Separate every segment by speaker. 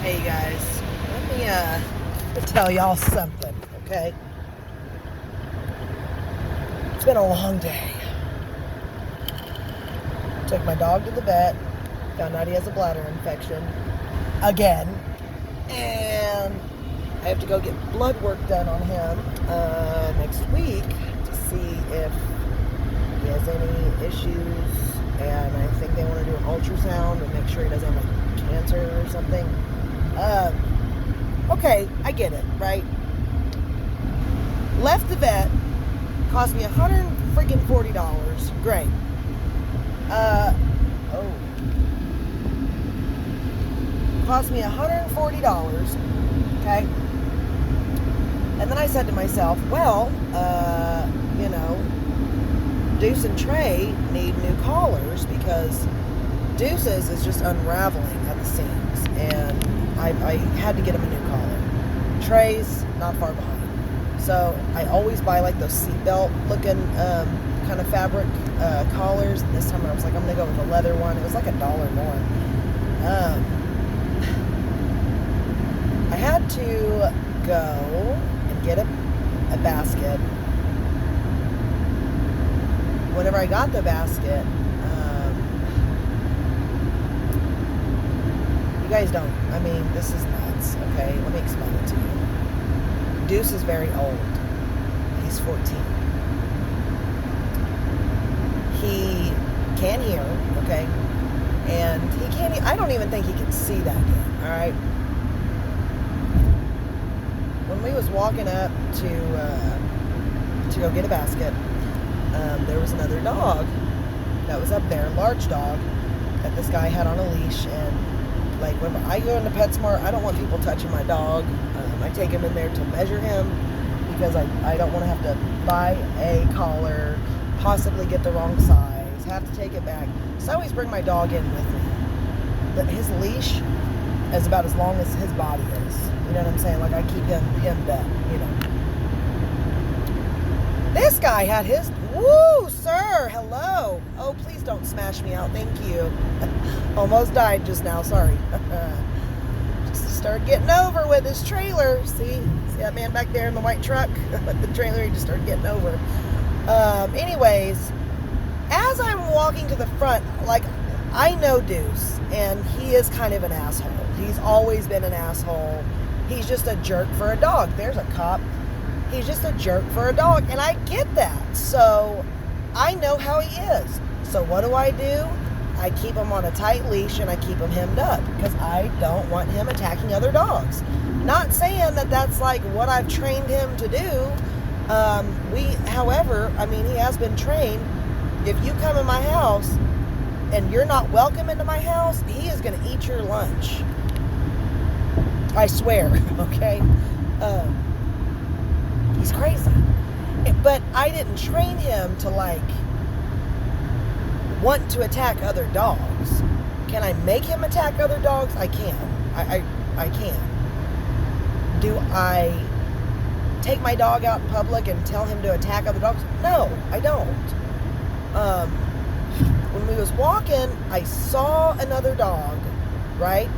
Speaker 1: Hey guys, let me tell y'all something, okay? It's been a long day. Took my dog to the vet, found out he has a bladder infection again, and I have to go get blood work done on him next week to see if he has any issues, and I think they want to do an ultrasound and make sure he doesn't have like cancer or something. Okay, I get it, right? Left the vet, cost me $140. Great. Cost me $140, okay? And then I said to myself, well, Deuce and Trey need new collars because Deuce's is just unraveling at the seams, and I had to get him a new collar. Trey's not far behind. So I always buy like those seatbelt looking kind of fabric collars. And this time I was like, I'm going to go with a leather one. It was like $1 more. I had to go and get a basket. Whenever I got the basket, you guys don't, this is nuts, okay? Let me explain it to you. Deuce is very old. He's 14. He can hear, okay? And he can't, I don't even think he can see that good, all right? When we was walking up to go get a basket, there was another dog that was up there, a large dog, that this guy had on a leash. And like when I go into PetSmart, I don't want people touching my dog. I take him in there to measure him because I don't want to have to buy a collar, possibly get the wrong size, have to take it back. So I always bring my dog in with me. But his leash is about as long as his body is. You know what I'm saying? Like I keep him hemmed up, you know. This guy had his, woo, sir, hello. Oh, please don't smash me out, thank you. Almost died just now, sorry. Just started getting over with his trailer. See that man back there in the white truck? The trailer, he just started getting over. Anyways, as I'm walking to the front, like, I know Deuce, and he is kind of an asshole. He's always been an asshole. He's just a jerk for a dog. There's a cop. He's just a jerk for a dog, and I get that. So I know how he is. So what do? I keep him on a tight leash and I keep him hemmed up because I don't want him attacking other dogs. Not saying that that's like what I've trained him to do. However, he has been trained. If you come in my house and you're not welcome into my house, he is going to eat your lunch. I swear, okay? He's crazy. But I didn't train him to want to attack other dogs. Can I make him attack other dogs? I can. I can. Do I take my dog out in public and tell him to attack other dogs? No, I don't. When we was walking, I saw another dog, right,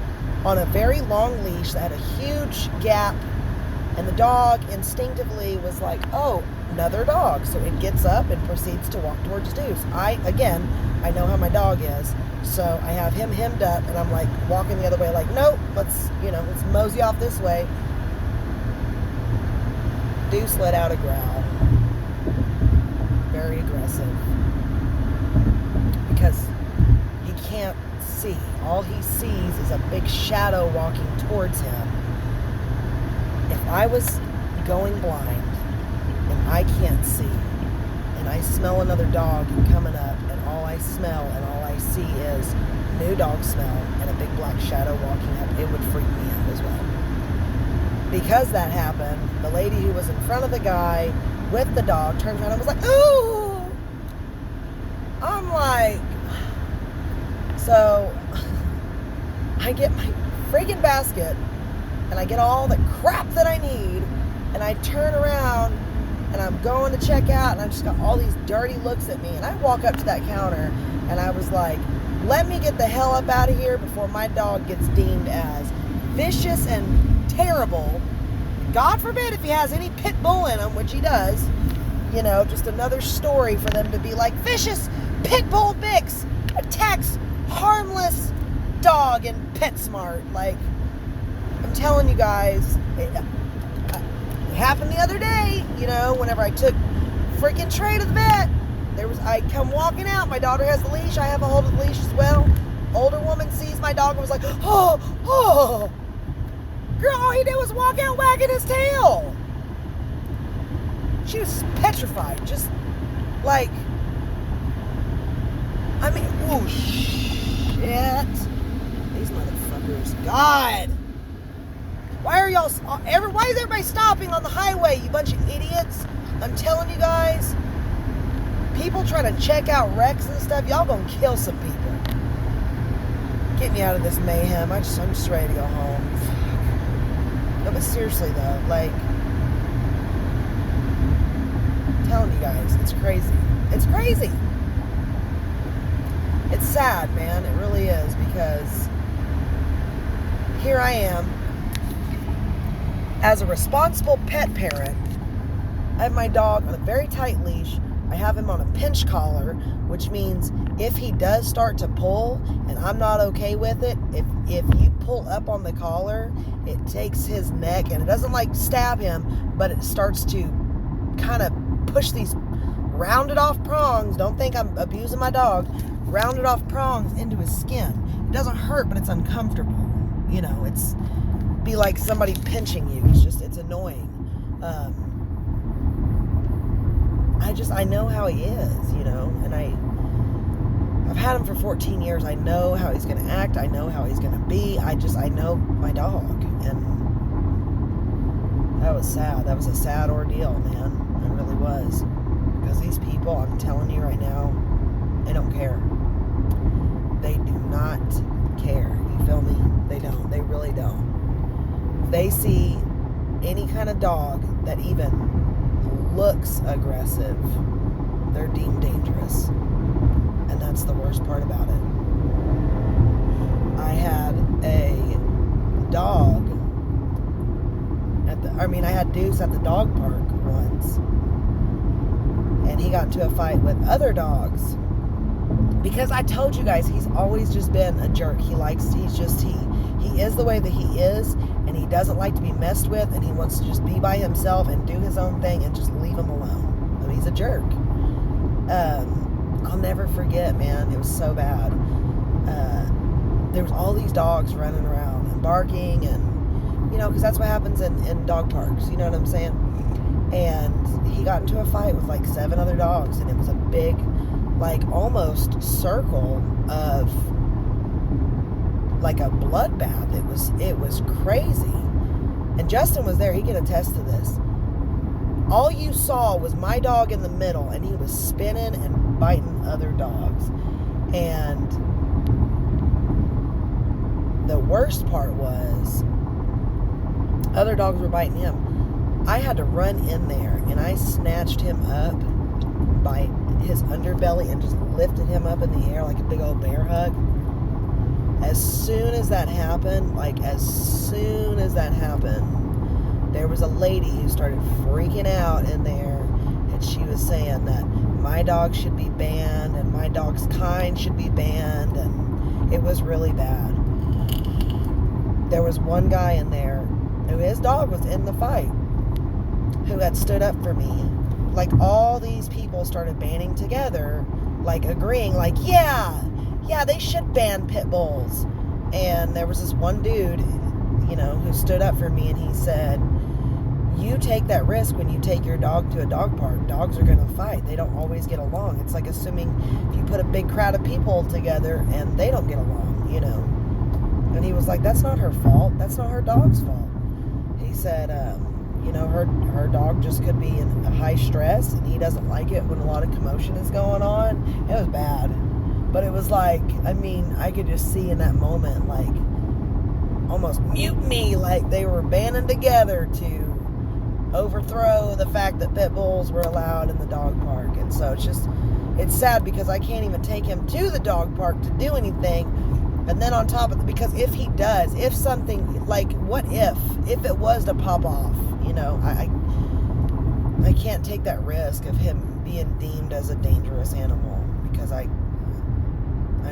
Speaker 1: on a very long leash that had a huge gap. And the dog instinctively was like, oh, another dog. So it gets up and proceeds to walk towards Deuce. I know how my dog is. So I have him hemmed up and I'm like walking the other way like, nope, let's mosey off this way. Deuce let out a growl. Very aggressive. Because he can't see. All he sees is a big shadow walking towards him. If I was going blind and I can't see and I smell another dog coming up and all I smell and all I see is new dog smell and a big black shadow walking up, it would freak me out as well. Because that happened, the lady who was in front of the guy with the dog turned around and was like, ooh! I'm like, so I get my freaking basket and I get all the crap that I need, and I turn around, and I'm going to check out, and I just got all these dirty looks at me, and I walk up to that counter, and I was like, Let me get the hell up out of here before my dog gets deemed as vicious and terrible. God forbid if he has any pit bull in him, which he does. You know, just another story for them to be like, vicious pit bull mix attacks harmless dog in PetSmart. Like, I'm telling you guys, it happened the other day, you know, whenever I took freaking Trey to the vet. I come walking out, my daughter has the leash, I have a hold of the leash as well. Older woman sees my dog and was like, oh. Girl, all he did was walk out wagging his tail. She was petrified, just like, I mean, oh shit. These motherfuckers, God. Why is everybody stopping on the highway, you bunch of idiots? I'm telling you guys, people trying to check out wrecks and stuff, y'all gonna kill some people. Get me out of this mayhem. I'm just ready to go home. No, but seriously though, like, I'm telling you guys, it's crazy. It's crazy. It's sad, man. It really is, because here I am, as a responsible pet parent. I have my dog on a very tight leash. I have him on a pinch collar, which means if he does start to pull and I'm not okay with it, if you pull up on the collar, it takes his neck and it doesn't like stab him, but it starts to kind of push these rounded off prongs. Don't think I'm abusing my dog. Rounded off prongs into his skin. It doesn't hurt, but it's uncomfortable. You know, it's be like somebody pinching you. It's annoying. I know how he is, you know, and I've had him for 14 years. I know how he's going to act. I know how he's going to be. I know my dog, and that was sad. That was a sad ordeal, man. It really was, because these people, I'm telling you right now, they don't care. They do not care. You feel me? They don't. They really don't. If they see any kind of dog that even looks aggressive, they're deemed dangerous. And that's the worst part about it. I had a dog I had Deuce at the dog park once, and he got into a fight with other dogs. Because I told you guys, he's always just been a jerk. He is the way that he is, and he doesn't like to be messed with, and he wants to just be by himself and do his own thing and just leave him alone. I mean, he's a jerk. I'll never forget, man. It was so bad. There was all these dogs running around and barking, and, you know, because that's what happens in dog parks. You know what I'm saying? And he got into a fight with like 7 other dogs, and it was a big, like, almost circle of like a bloodbath. It was crazy. And Justin was there. He can attest to this. All you saw was my dog in the middle, and he was spinning and biting other dogs. And the worst part was other dogs were biting him. I had to run in there, and I snatched him up by his underbelly and just lifted him up in the air like a big old bear hug. As soon as that happened, there was a lady who started freaking out in there, and she was saying that my dog should be banned and my dog's kind should be banned, and it was really bad. There was one guy in there who his dog was in the fight who had stood up for me. Like, all these people started banding together, like agreeing, like, yeah, they should ban pit bulls. And there was this one dude, you know, who stood up for me, and he said, you take that risk when you take your dog to a dog park. Dogs are going to fight. They don't always get along. It's like assuming if you put a big crowd of people together and they don't get along, you know. And he was like, that's not her fault. That's not her dog's fault. He said, you know, her dog just could be in a high stress, and he doesn't like it when a lot of commotion is going on. It was bad. But it was like, I mean, I could just see in that moment, like, almost mutiny, like they were banding together to overthrow the fact that pit bulls were allowed in the dog park. And so it's just, it's sad because I can't even take him to the dog park to do anything. And then on top of it, because if he does, if something, like, what if it was to pop off, you know, I can't take that risk of him being deemed as a dangerous animal, because I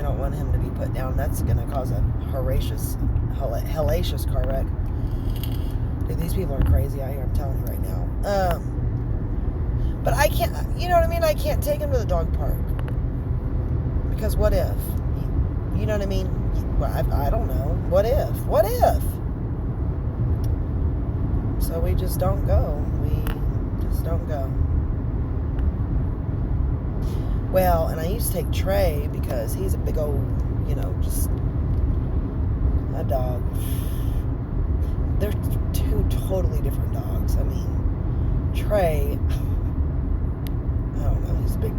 Speaker 1: don't want him to be put down. That's going to cause a hellacious car wreck. Dude, these people are crazy out here, I'm telling you right now. But I can't, you know what I mean? I can't take him to the dog park. Because what if? You know what I mean? Well, I don't know. What if? What if? So we just don't go. We just don't go. Well, and I used to take Trey because he's a big old, you know, just a dog. They're two totally different dogs. I mean, Trey, I don't know, he's the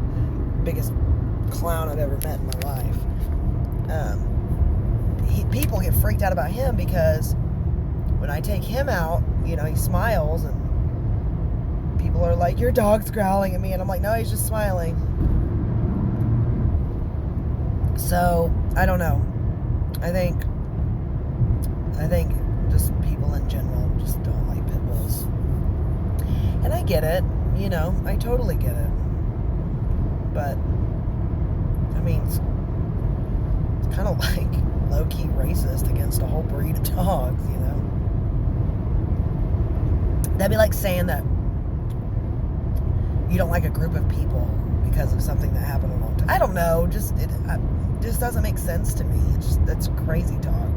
Speaker 1: biggest clown I've ever met in my life. People get freaked out about him because when I take him out, you know, he smiles and people are like, your dog's growling at me, and I'm like, no, he's just smiling. So I don't know. I think just people in general just don't like pit bulls, and I get it. You know, I totally get it. But I mean, it's kind of like low-key racist against a whole breed of dogs, you know? That'd be like saying that you don't like a group of people because of something that happened a long time. I don't know, it just doesn't make sense to me. That's crazy talk.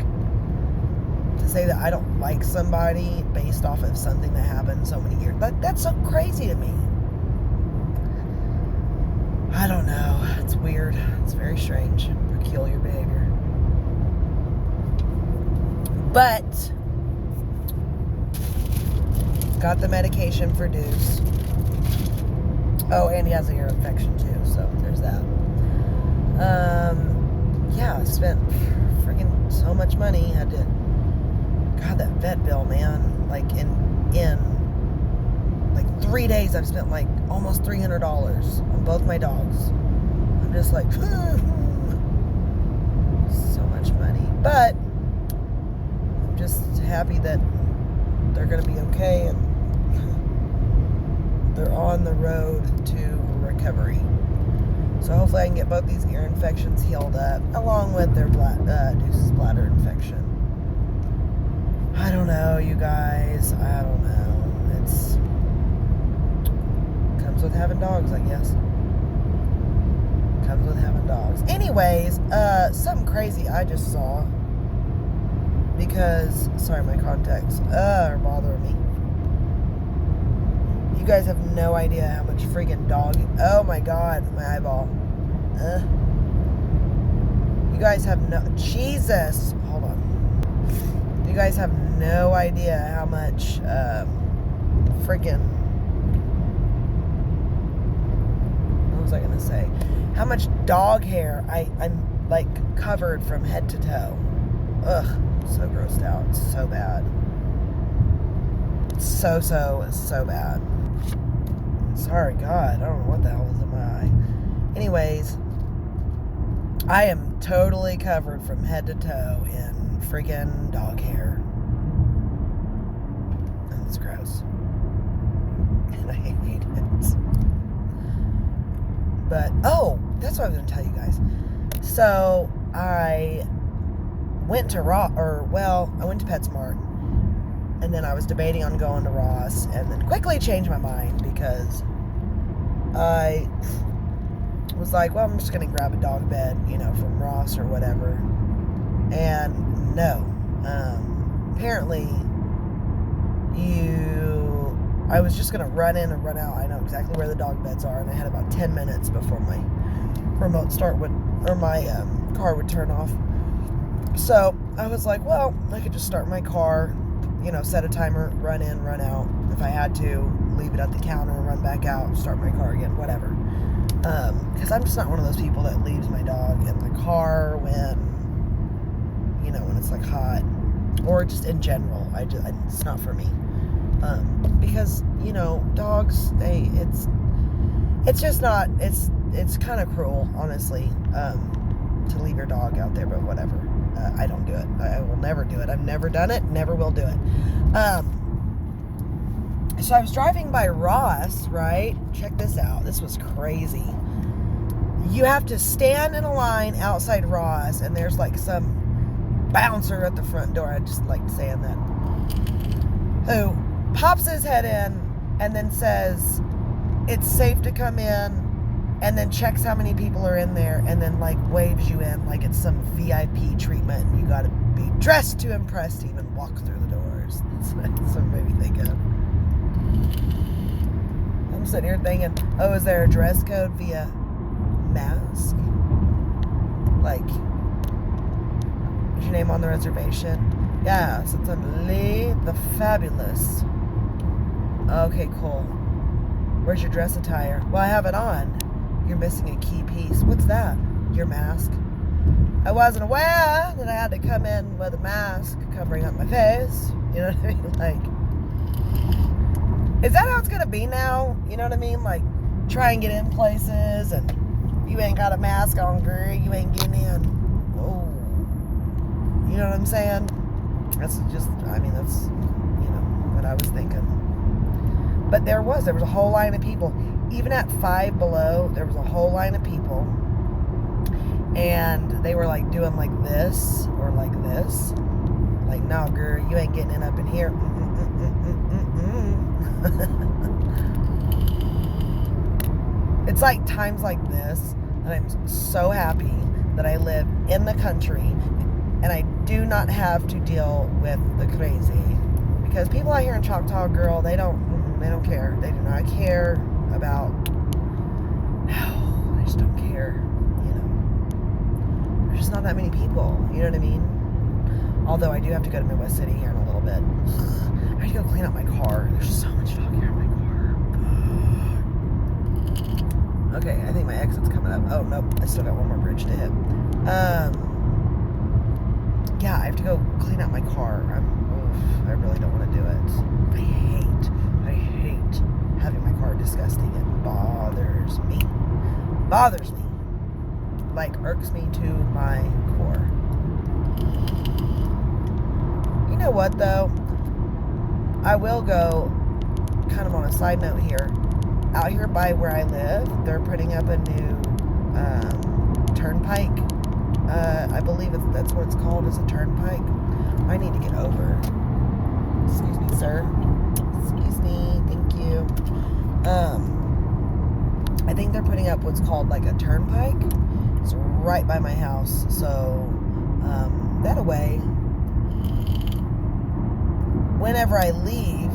Speaker 1: To say that I don't like somebody based off of something that happened so many years, that's so crazy to me. I don't know. It's weird. It's very strange. Peculiar behavior. But got the medication for Deuce. Oh, and he has an ear infection too, so there's that. Yeah, I spent freaking so much money. God, that vet bill, man. Like in like 3 days, I've spent like almost $300 on both my dogs. I'm just like, so much money. But I'm just happy that they're going to be okay and they're on the road to recovery. So hopefully I can get both these ear infections healed up, along with their Deuce's bladder infection. I don't know, you guys. I don't know. Comes with having dogs, I guess. Comes with having dogs. Anyways, something crazy I just saw. Because, sorry, my contacts are bothering me. You guys have no idea how much freaking dog... Oh my god, my eyeball. You guys have no... Jesus! Hold on. You guys have no idea how much freaking... What was I going to say? How much dog hair I'm like covered from head to toe. Ugh. So grossed out. It's so bad. So bad. Sorry, God. I don't know what the hell was in my eye. Anyways, I am totally covered from head to toe in freaking dog hair. And it's gross. And I hate it. But, oh, that's what I was going to tell you guys. So, I went to I went to PetSmart, and then I was debating on going to Ross, and then quickly changed my mind because I was like, well, I'm just going to grab a dog bed, you know, from Ross or whatever. And no, apparently I was just going to run in and run out. I know exactly where the dog beds are, and I had about 10 minutes before my my car would turn off. So I was like, well, I could just start my car, you know, set a timer, run in, run out. If I had to, leave it at the counter, run back out, start my car again, whatever. Because I'm just not one of those people that leaves my dog in the car when it's like hot, or just in general. It's not for me. Because, you know, dogs, it's just not, it's it's kind of cruel, honestly, to leave your dog out there, but whatever. I don't do it. I will never do it. I've never done it, never will do it. So I was driving by Ross, right? Check this out. This was crazy. You have to stand in a line outside Ross, and there's like some bouncer at the front door. I just like saying that. Who pops his head in and then says it's safe to come in, and then checks how many people are in there, and then like waves you in like it's some VIP treatment. You got to be dressed to impress to even walk through the doors. That's what made me think of. I'm sitting here thinking, oh, is there a dress code via mask? Like, is your name on the reservation? Yeah, so it's on Lee the Fabulous. Okay, cool. Where's your dress attire? Well, I have it on. You're missing a key piece. What's that? Your mask. I wasn't aware that I had to come in with a mask covering up my face. You know what I mean? Like, is that how it's gonna be now? You know what I mean? Like, try and get in places and you ain't got a mask on, girl. You ain't getting in. Oh, you know what I'm saying? That's just, I mean, that's, you know, what I was thinking. But there was a whole line of people. Even at Five Below, there was a whole line of people. And they were like doing like this or like this. Like, no, girl, you ain't getting in up in here. It's like times like this that I'm so happy that I live in the country and I do not have to deal with the crazy. Because people out here in Choctaw, girl, they don't care. They do not care about, no, they just don't care, you know. There's just not that many people, you know what I mean? Although I do have to go to Midwest City here in a little bit. I have to go clean out my car. There's so much dog hair in my car. Okay, I think my exit's coming up. Oh, nope, I still got one more bridge to hit. Yeah, I have to go clean out my car. I really don't want to do it. I hate having my car disgusting. It bothers me. Like, irks me to my core. You know what, though? I will go, kind of on a side note here, out here by where I live, they're putting up a new turnpike. I believe that's what it's called, is a turnpike. I need to get over. Excuse me, sir. Excuse me. Thank you. I think they're putting up what's called like a turnpike. It's right by my house. So, that way, whenever I leave,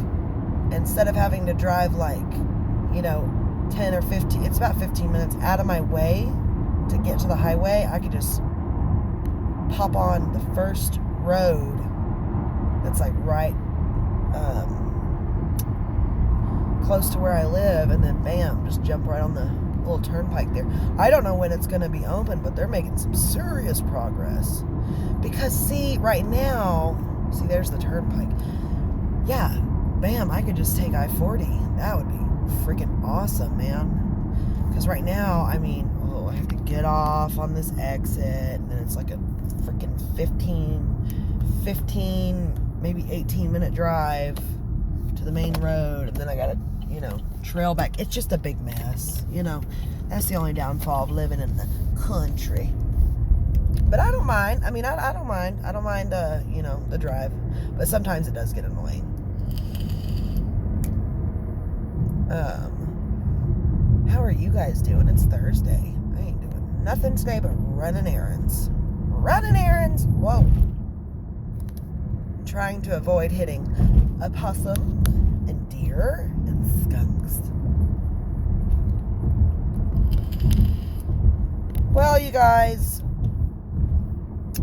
Speaker 1: instead of having to drive like, you know, 10 or 15, it's about 15 minutes out of my way to get to the highway, I could just pop on the first road that's like right close to where I live, and then bam, just jump right on the little turnpike there. I don't know when it's going to be open, but they're making some serious progress. Because see, right now, see, there's the turnpike. Yeah, bam, I could just take I-40. That would be freaking awesome, man. Because right now, I mean, I have to get off on this exit, and it's like a freaking 15, maybe 18-minute drive to the main road, and then I gotta, you know, trail back. It's just a big mess, you know. That's the only downfall of living in the country. But I don't mind. I mean, I don't mind. I don't mind, you know, the drive. But sometimes it does get annoying. How are you guys doing? It's Thursday. I ain't doing nothing today but running errands. Running errands. Whoa. I'm trying to avoid hitting a possum and deer and skunks. Well, you guys,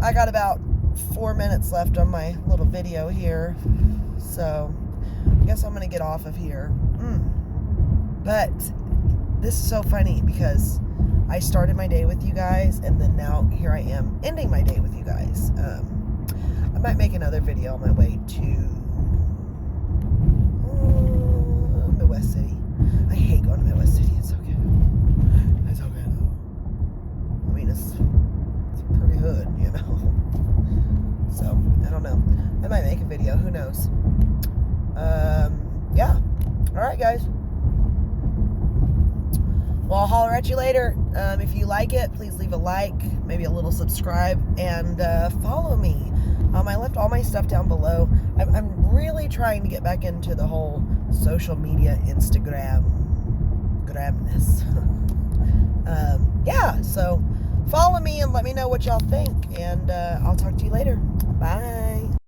Speaker 1: I got about 4 minutes left on my little video here, so I guess I'm gonna get off of here. But this is so funny because I started my day with you guys, and then now here I am ending my day with you guys. I might make another video on my way to Midwest City. I hate going to Midwest City. It's so good. It's so good. could, you know. So, I don't know. I might make a video. Who knows? Yeah. All right, guys. Well, I'll holler at you later. If you like it, please leave a like, maybe a little subscribe, and follow me. I left all my stuff down below. I'm really trying to get back into the whole social media Instagramness. Yeah, so follow me and let me know what y'all think, and I'll talk to you later. Bye.